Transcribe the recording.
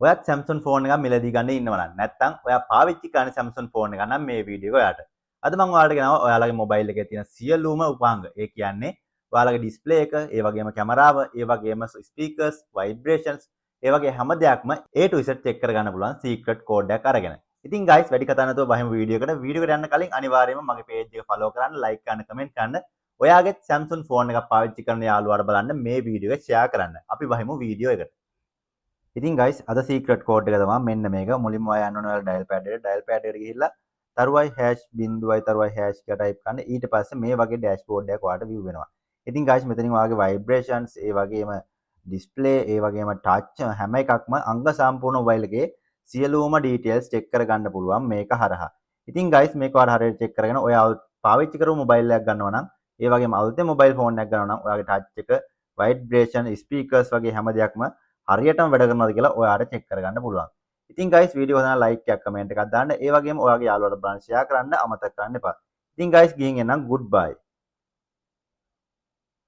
ඔයත් Samsung phone එකක් මිලදී ගන්න ඉන්නවා නම් නැත්නම් ඔයා පාවිච්චි කරන Samsung ෆෝන් එකක් නම් මේ වීඩියෝ එක ඔයාට. අද මම ඔයාලට ගෙනාවා ඔයාලගේ මොබයිල් එකේ තියෙන සියලුම උපාංග. ඒ කියන්නේ ඔයාලගේ ඩිස්ප්ලේ එක, ඒ වගේම කැමරාව, ඒ වගේම ස්පීකර්ස්, ভাইබ්‍රේෂන්ස්, ඒ වගේ හැම දෙයක්ම A to Z චෙක් කරගන්න පුළුවන් සීක්‍රට් කෝඩ් එකක් අරගෙන. ඉතින් guys වැඩි කතා නැතුව බහිමු වීඩියෝ එකට. වීඩියෝ එකට යන්න කලින් අනිවාර්යයෙන්ම මගේ page එක follow කරන්න, like කරන්න, comment කරන්න. ඔයාගේ Samsung ෆෝන් එකක් පාවිච්චි කරන යාළුවාට බලන්න මේ වීඩියෝ එක share කරන්න. අපි බහිමු වීඩියෝ එකට. ඉතින් guys අද secret code එක තමයි මෙන්න මේක. මුලින්ම ඔයා යන්න ඕනේ ඔයාලා dial pad එකට. dial pad එකට ගිහිල්ලා තරුවයි hash බිංදුවයි තරුවයි hash කියලා type කරන්න. ඊට පස්සේ මේ වගේ dashboard එකක් ඔයාලට view වෙනවා. ඉතින් guys මෙතනින් ඔයාගේ vibrations, ඒ වගේම display, ඒ වගේම touch හැම එකක්ම අංග සම්පූර්ණ mobile එකේ සියලුම details check කරගන්න පුළුවන් මේක හරහා. ඉතින් guys මේක ඔයාලා හරියට check කරගෙන ඔයා පාවිච්චි කරපු mobile එකක් ගන්නවා නම්, ඒ වගේම අලුතෙන් mobile phone එකක් ගන්නවා නම් ඔයාගේ touch එක, vibration, speakers වගේ හැම දෙයක්ම හරියටම වැඩ කරනවද කියලා ඔයාට චෙක් කරගන්න පුළුවන්. ඉතින් guys වීඩියෝ හදන like එකක් comment එකක් දාන්න. ඒ වගේම ඔයාගේ යාළුවන්ට බලන්න share කරන්න අමතක කරන්න එපා. ඉතින් guys ගිහින් එන්නම් goodbye.